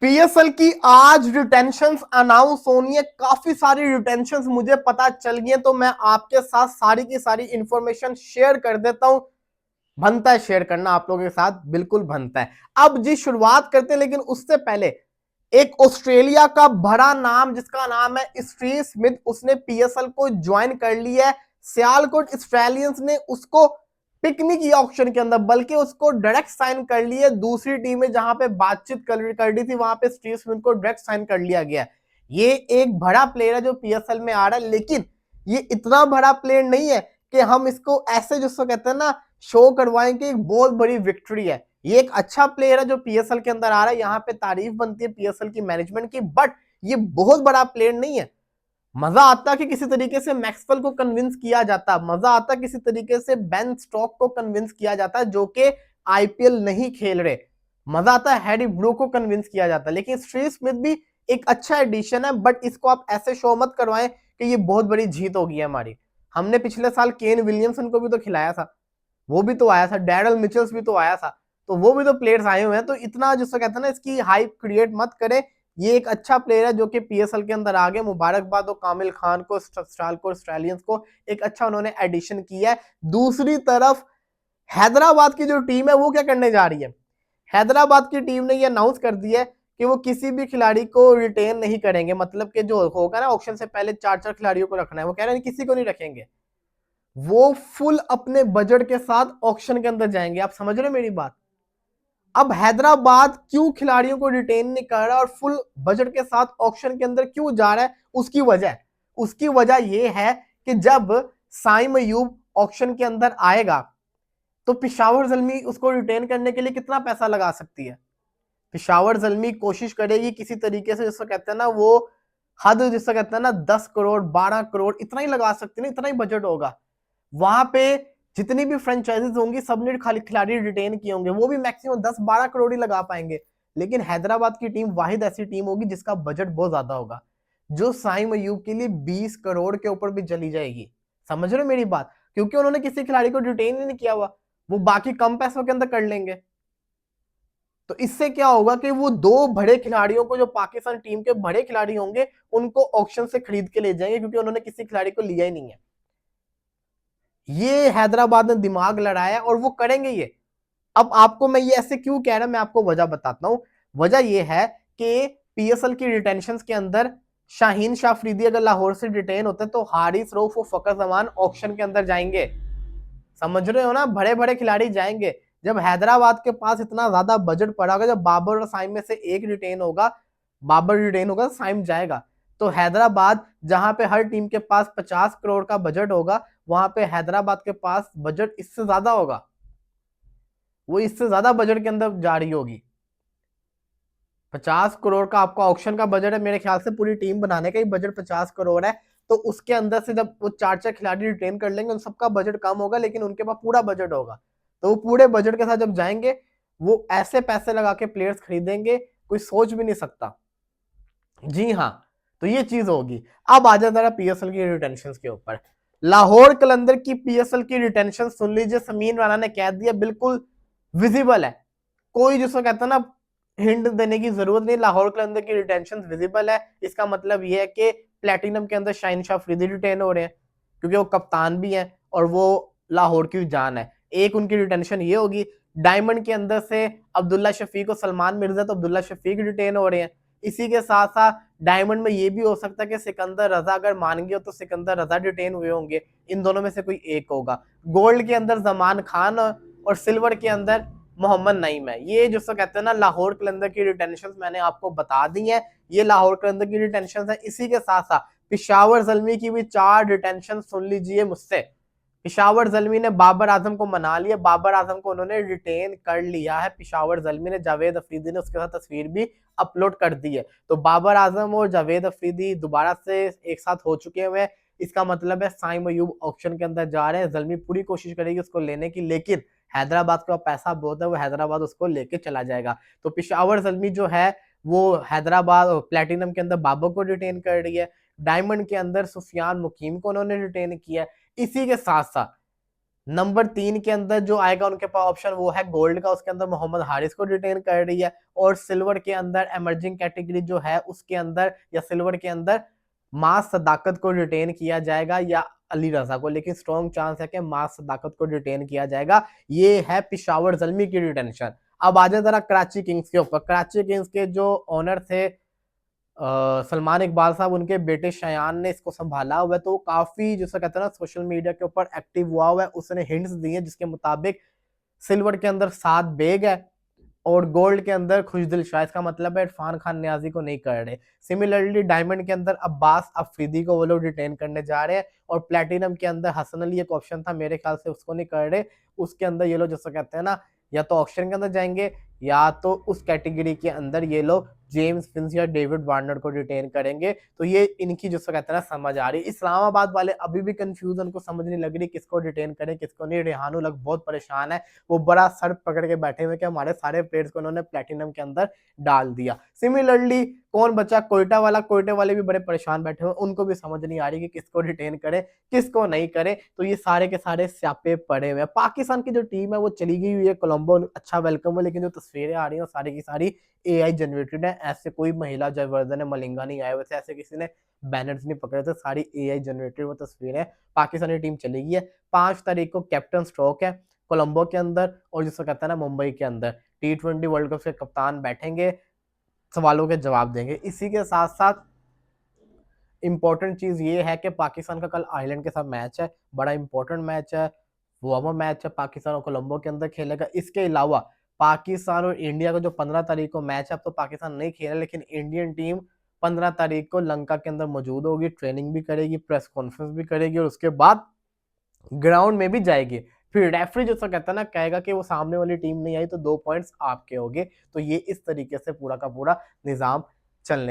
PSL की आज रिटेंशंस announce होनी है। काफी सारी रिटेंशंस मुझे पता चल गई हैं, तो मैं आपके साथ सारी की सारी इंफॉर्मेशन शेयर कर देता हूं। बनता है शेयर करना आप लोगों के साथ, बिल्कुल बनता है। अब जी शुरुआत करते हैं, लेकिन उससे पहले एक ऑस्ट्रेलिया का बड़ा नाम जिसका नाम है स्टीव स्मिथ, उसने पीएसएल को ज्वाइन कर लिया है। सियालकोट ऑस्ट्रेलियंस ने उसको पिक नहीं किया ऑक्शन के अंदर, बल्कि उसको डायरेक्ट साइन कर लिया। दूसरी टीम में जहां पे बातचीत कर रही थी, वहां पे स्टीव स्मिथ को डायरेक्ट साइन कर लिया गया। ये एक बड़ा प्लेयर है जो पीएसएल में आ रहा है, लेकिन ये इतना बड़ा प्लेयर नहीं है कि हम इसको ऐसे जिसको कहते हैं ना शो करवाएं कि एक बहुत बड़ी विक्ट्री है। ये एक अच्छा प्लेयर है जो पीएसएल के अंदर आ रहा है, यहाँ पे तारीफ बनती है पीएसएल की मैनेजमेंट की, बट ये बहुत बड़ा प्लेयर नहीं है। मजा आता कि किसी तरीके से मैक्सवेल को कन्विंस किया जाता, मजा आता किसी तरीके से बेन स्टोक्स को कन्विंस किया जाता जो कि आईपीएल नहीं खेल रहे। मजा आता है हैरी ब्रूक को कन्विंस किया जाता, लेकिन स्टीव स्मिथ भी एक अच्छा एडिशन है, बट इसको आप ऐसे शो मत करवाएं कि ये बहुत बड़ी जीत होगी हमारी। हमने पिछले साल केन विलियमसन को भी तो खिलाया था, वो भी तो आया था, डैरल मिचेल्स भी तो आया था, तो वो भी तो प्लेयर्स आए हुए हैं। तो इतना जिसको कहते हैं ना इसकी हाइप क्रिएट मत करें। ये एक अच्छा प्लेयर है जो कि पीएसएल के अंदर आ गए। मुबारकबाद हो कामिल खान को, ऑस्ट्रेलियंस को, एक अच्छा उन्होंने एडिशन किया है। दूसरी तरफ हैदराबाद की जो टीम है वो क्या करने जा रही है। हैदराबाद की टीम ने ये अनाउंस कर दिया है कि वो किसी भी खिलाड़ी को रिटेन नहीं करेंगे, मतलब कि जो होगा ना ऑक्शन से पहले 4-4 खिलाड़ियों को रखना है, वो कह रहे हैं किसी को नहीं रखेंगे। वो फुल अपने बजट के साथ ऑक्शन के अंदर जाएंगे। आप समझ रहे हो मेरी बात। अब हैदराबाद क्यों खिलाड़ियों को रिटेन नहीं कर रहा और फुल बजट के साथ ऑक्शन के अंदर क्यों जा रहा है, उसकी वजह यह है कि जब साइम अयूब ऑक्शन के अंदर आएगा तो पिशावर जल्मी उसको रिटेन करने के लिए कितना पैसा लगा सकती है। पिशावर जल्मी कोशिश करेगी किसी तरीके से, जिसको कहते हैं ना वो हद, जिसको कहते हैं ना 10 करोड़ 12 करोड़ इतना ही लगा सकती है ना, इतना ही बजट होगा। वहां पे जितनी भी फ्रेंचाइजीज होंगी सबने खाली खिलाड़ी रिटेन किए होंगे, वो भी मैक्सिमम 10-12 करोड़ ही लगा पाएंगे। लेकिन हैदराबाद की टीम वाहिद ऐसी टीम होगी जिसका बजट बहुत ज्यादा होगा, जो साइम अयूब के लिए 20 करोड़ के ऊपर भी चली जाएगी। समझ रहे हो मेरी बात, क्योंकि उन्होंने किसी खिलाड़ी को रिटेन ही नहीं किया हुआ, वो बाकी कम पैसों के अंदर कर लेंगे। तो इससे क्या होगा कि वो दो बड़े खिलाड़ियों को, जो पाकिस्तान टीम के बड़े खिलाड़ी होंगे, उनको ऑक्शन से खरीद के ले जाएंगे, क्योंकि उन्होंने किसी खिलाड़ी को लिया ही नहीं है। ये हैदराबाद ने दिमाग लड़ाया और वो करेंगे ये। अब आपको मैं ये ऐसे क्यों कह रहा, मैं आपको वजह बताता हूं। वजह ये है कि पीएसएल की रिटेंशन के अंदर शाहीन शाह अफरीदी अगर लाहौर से रिटेन होते तो हारिस रऊफ और फकर जमान ऑक्शन के अंदर जाएंगे। समझ रहे हो ना, बड़े बड़े खिलाड़ी जाएंगे। जब हैदराबाद के पास इतना ज्यादा बजट पड़ा होगा, जब बाबर और साइम में से एक रिटेन होगा, बाबर रिटेन होगा, साइम जाएगा, तो हैदराबाद जहां पे हर टीम के पास 50 करोड़ का बजट होगा, वहां पे हैदराबाद के पास बजट इससे ज्यादा होगा, वो इससे ज्यादा बजट के अंदर जा रही होगी। 50 करोड़ का आपका ऑक्शन का बजट है, मेरे ख्याल से पूरी टीम बनाने का ही बजट 50 करोड़ है। तो उसके अंदर से जब वो 4-4 खिलाड़ी रिटेन कर लेंगे, उन सबका बजट कम होगा, लेकिन उनके पास पूरा बजट होगा। तो वो पूरे बजट के साथ जब जाएंगे, वो ऐसे पैसे लगा के प्लेयर्स खरीदेंगे, कोई सोच भी नहीं सकता। जी हाँ, तो ये चीज होगी। अब आ जाए जरा पीएसएल की रिटेंशन के ऊपर। लाहौर कलंदर की पीएसएल की रिटेंशन सुन लीजिए, समीन राणा ने कह दिया, बिल्कुल विजिबल है, कोई जिसको कहता है ना हिंट देने की जरूरत नहीं। लाहौर कलंदर की रिटेंशन विजिबल है। इसका मतलब यह है कि प्लेटिनम के अंदर शाहीन शाह अफरीदी रिटेन हो रहे हैं, क्योंकि वो कप्तान भी हैं और वो लाहौर की जान है। एक उनकी रिटेंशन ये होगी। डायमंड के अंदर से अब्दुल्ला शफीक और सलमान मिर्जा, तो अब्दुल्ला शफीक रिटेन हो रहे हैं। इसी के साथ साथ डायमंड में ये भी हो सकता है कि सिकंदर रजा अगर मान गए तो सिकंदर रजा रिटेन हुए होंगे, इन दोनों में से कोई एक होगा। गोल्ड के अंदर जमान खान और सिल्वर के अंदर मोहम्मद नईम है। ये जो कहते हैं ना लाहौर कलंदर की रिटेंशन मैंने आपको बता दी है, ये लाहौर कलंदर की रिटेंशन है। इसी के साथ साथ पिशावर जल्मी की भी 4 रिटेंशन सुन लीजिए मुझसे। पिशावर जल्मी ने बाबर आजम को मना लिया, बाबर आजम को उन्होंने रिटेन कर लिया है। पिशावर जल्मी ने, जावेद अफरीदी ने उसके साथ तस्वीर भी अपलोड कर दी है। तो बाबर आजम और जावेद अफरीदी दोबारा से एक साथ हो चुके हुए हैं। इसका मतलब है साइम अयूब ऑक्शन के अंदर जा रहे हैं। जल्मी पूरी कोशिश करेगी उसको लेने की, लेकिन हैदराबाद का पैसा बहुत है, वो हैदराबाद उसको लेके चला जाएगा। तो पिशावर जल्मी जो है वो हैदराबाद प्लेटिनम के अंदर बाबर को रिटेन कर रही है, डायमंड के अंदर सुफियान मुकीम को उन्होंने रिटेन किया है। इसी के साथ साथ नंबर 3 के अंदर जो आएगा उनके पास ऑप्शन वो है गोल्ड का, उसके अंदर मोहम्मद हारिस को रिटेन कर रही है। और सिल्वर के अंदर एमर्जिंग कैटेगरी जो है उसके अंदर या सिल्वर के अंदर मां सदाकत को रिटेन किया जाएगा या अली रजा को, लेकिन स्ट्रॉन्ग चांस है कि मां सदाकत को रिटेन किया जाएगा। ये है पिशावर जल्मी की रिटेंशन। अब आ जाए जरा कराची किंग्स के ऊपर। कराची किंग्स के जो ओनर थे सलमान इकबाल साहब, उनके बेटे शयान ने इसको संभाला हुआ है, तो काफी जैसा कहते हैं ना सोशल मीडिया के ऊपर एक्टिव हुआ हुआ है। उसने हिंट्स दिए जिसके मुताबिक सिल्वर के अंदर 7 बेग है और गोल्ड के अंदर खुशदिल शाह। इसका मतलब है इरफान खान न्याजी को नहीं कर रहे। सिमिलरली डायमंड के अंदर अब्बास अफरीदी को वो लोग रिटेन करने जा रहे हैं और प्लेटिनम के अंदर हसन अली एक ऑप्शन था, मेरे ख्याल से उसको नहीं कर रहे। उसके अंदर ये लोग जैसा कहते हैं ना या तो ऑक्शन के अंदर जाएंगे या तो उस कैटेगरी के अंदर ये लोग जेम्स फिंच या डेविड वार्नर को रिटेन करेंगे। तो ये इनकी जो कहते हैं ना समझ आ रही। इस्लामाबाद वाले अभी भी कंफ्यूज, उनको समझ नहीं लग रही किसको रिटेन करें किसको नहीं। रेहान उल हक बहुत परेशान है, वो बड़ा सर पकड़ के बैठे हुए कि हमारे सारे प्लेयर्स को उन्होंने प्लेटिनम के अंदर डाल दिया। सिमिलरली कौन बचा, कोयटा वाला। कोयटा वाले भी बड़े परेशान बैठे हुए, उनको भी समझ नहीं आ रही कि किसको रिटेन करें किसको नहीं करे। तो ये सारे के सारे स्यापे पड़े हुए हैं। पाकिस्तान की जो टीम है वो चली गई हुई है कोलंबो, अच्छा वेलकम है, लेकिन जो तस्वीरें आ रही हैं सारी की सारी AI जनरेटेड है। ऐसे कोई महिला जयवर्धन मलिंगा नहीं आए हुए थे, ऐसे किसी ने बैनर्स नहीं पकड़े थे, सारी AI जनरेटेड वो तस्वीरें। पाकिस्तानी टीम चली गई है। 5 तारीख को कैप्टन स्ट्रोक है कोलंबो के अंदर और जिसको कहता है ना मुंबई के अंदर T20 वर्ल्ड कप के कप्तान बैठेंगे, सवालों के जवाब देंगे। इसी के साथ साथ इंपॉर्टेंट चीज ये है कि पाकिस्तान का कल आयरलैंड के साथ मैच है, बड़ा इंपॉर्टेंट मैच है, वार्म मैच है, पाकिस्तान और कोलंबो के अंदर खेलेगा। इसके अलावा पाकिस्तान और इंडिया का जो 15 तारीख को मैच है, अब तो पाकिस्तान नहीं खेला लेकिन इंडियन टीम 15 तारीख को लंका के अंदर मौजूद होगी, ट्रेनिंग भी करेगी, प्रेस कॉन्फ्रेंस भी करेगी और उसके बाद ग्राउंड में भी जाएगी। फिर रेफरी जो कहता है ना कहेगा कि वो सामने वाली टीम नहीं आई तो 2 पॉइंट्स आपके होंगे। तो ये इस तरीके से पूरा का पूरा निजाम चलने